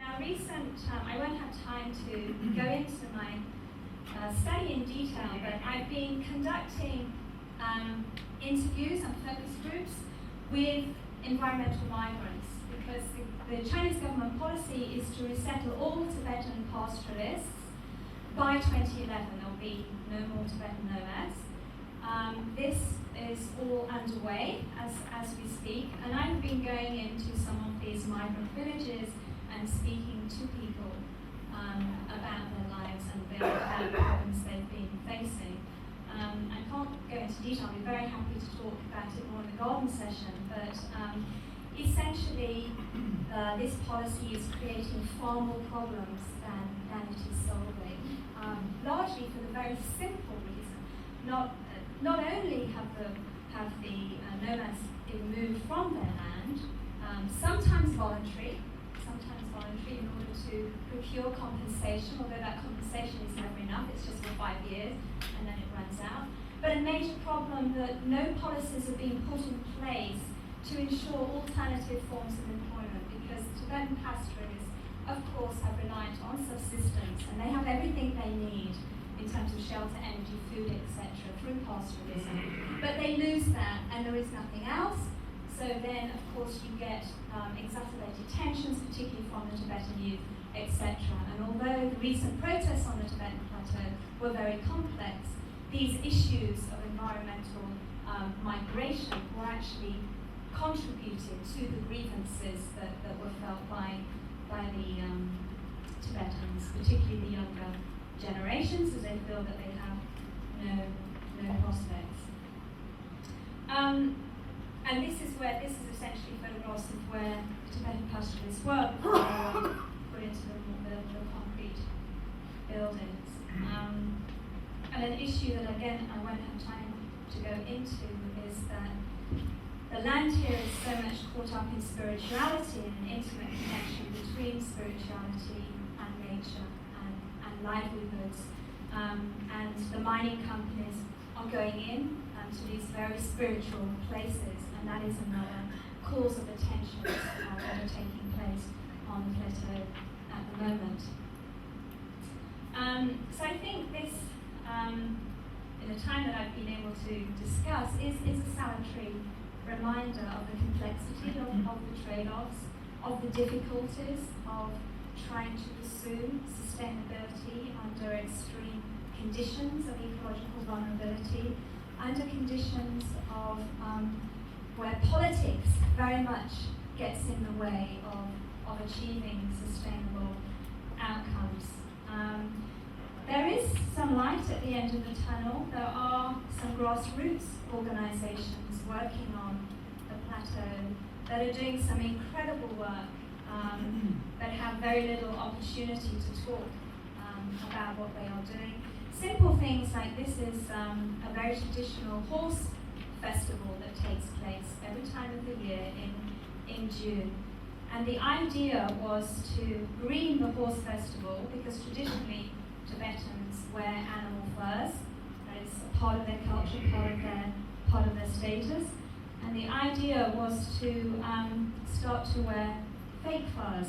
Now, I won't have time to go into my study in detail, but I've been conducting interviews and focus groups with environmental migrants, because the Chinese government policy is to resettle all Tibetan pastoralists by 2011. There'll be no more Tibetan nomads. This is all underway as we speak, and I've been going into some of these migrant villages and speaking to people about their lives and about the problems they've been facing. I can't go into detail. I'll be very happy to talk about it more in the garden session, but essentially this policy is creating far more problems than it is solving, largely for the very simple reason. Not only have the nomads been moved from their land, sometimes voluntary in order to procure compensation, although that compensation is never enough, it's just for 5 years and then it runs out. But a major problem that no policies are being put in place to ensure alternative forms of employment, because Tibetan pastoralists, of course, are reliant on subsistence and they have everything they need in terms of shelter, energy, food, etc. through pastoralism. But they lose that and there is nothing else. So then, of course, you get exacerbated tensions, particularly from the Tibetan youth, etc. And although the recent protests on the Tibetan Plateau were very complex, these issues of environmental migration were actually contributed to the grievances that were felt by the Tibetans, particularly the younger generations, as they feel that they have no prospects. And this is essentially photographs of where Tibetan pastoralists were before they were put into the concrete buildings. And an issue that, again, I won't have time to go into is that the land here is so much caught up in spirituality and an intimate connection between spirituality and nature and livelihoods. And the mining companies are going in to these very spiritual places, and that is another cause of the tensions that are taking place on the plateau at the moment. So I think this, in the time that I've been able to discuss, is a salutary reminder of the complexity of the trade-offs, of the difficulties of trying to pursue sustainability under extreme conditions of ecological vulnerability, under conditions of where politics very much gets in the way of achieving sustainable outcomes. There is some light at the end of the tunnel. There are some grassroots organisations working on the plateau that are doing some incredible work, that have very little opportunity to talk about what they are doing. Simple things like this is a very traditional horse festival that takes place every time of the year in June. And the idea was to green the horse festival because traditionally Tibetans wear animal furs. That is a part of their culture, part of their status. And the idea was to start to wear fake furs.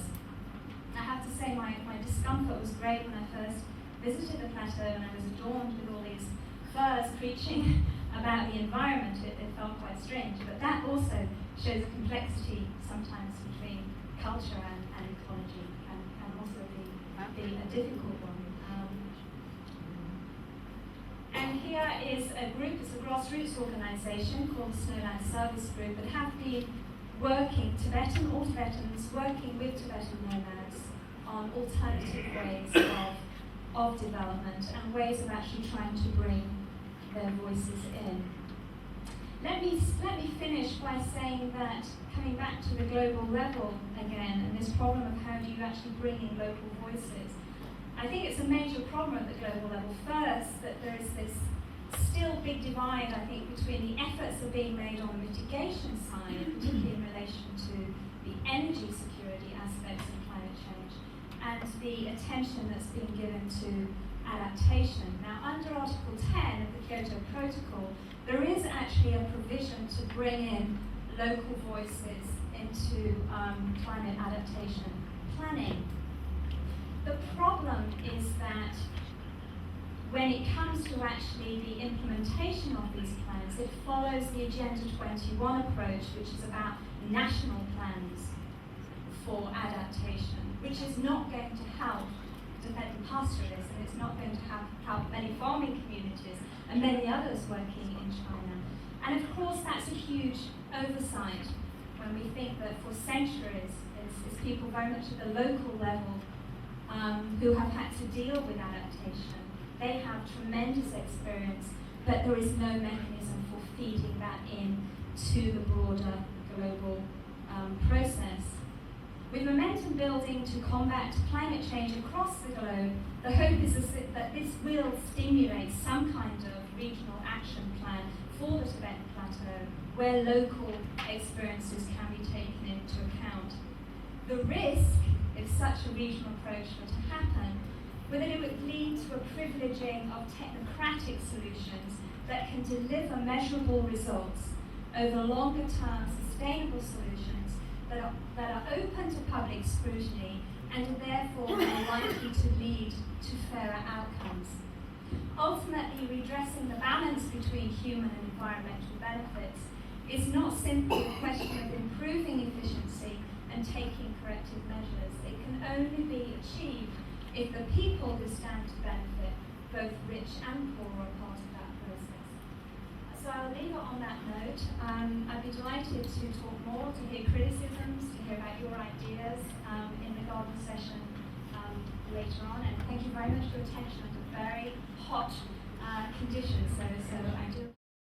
I have to say my discomfort was great when I first visited the plateau and I was adorned with all these furs preaching about the environment. It felt quite strange, but that also shows a complexity sometimes between culture and ecology, and can also be a difficult one. And here is a group, it's a grassroots organisation called the Snowland Service Group, that have been working, all Tibetans, working with Tibetan nomads on alternative ways of development and ways of actually trying to bring their voices in. Let me finish by saying that, coming back to the global level again, and this problem of how do you actually bring in local voices, I think it's a major problem at the global level. First, that there is this still big divide, I think, between the efforts that are being made on the mitigation side, particularly in relation to the energy security aspects of climate change, and the attention that's being given to adaptation. Now, under Article 10 of the Kyoto Protocol, there is actually a provision to bring in local voices into climate adaptation planning. The problem is that when it comes to actually the implementation of these plans, it follows the Agenda 21 approach, which is about national plans for adaptation, which is not going to help Tibetan pastoralists, and it's not going to help many farming communities and many others working in China. And of course, that's a huge oversight when we think that for centuries, it's people very much at the local level who have had to deal with adaptation. They have tremendous experience, but there is no mechanism for feeding that in to the broader global process. With momentum building to combat climate change across the globe, the hope is that this will stimulate some kind of regional action plan for the Tibetan Plateau, where local experiences can be taken into account. The risk, if such a regional approach were to happen, was that it would lead to a privileging of technocratic solutions that can deliver measurable results over longer-term sustainable solutions that are open to public scrutiny and are therefore more likely to lead to fairer outcomes. Ultimately, redressing the balance between human and environmental benefits is not simply a question of improving efficiency and taking corrective measures. It can only be achieved if the people who stand to benefit, both rich and poor, are part of that process. So I'll leave it on that note. I'd be delighted to talk more, to hear criticisms, to hear about your ideas in the garden session later on. And thank you very much for your attention under very hot conditions. So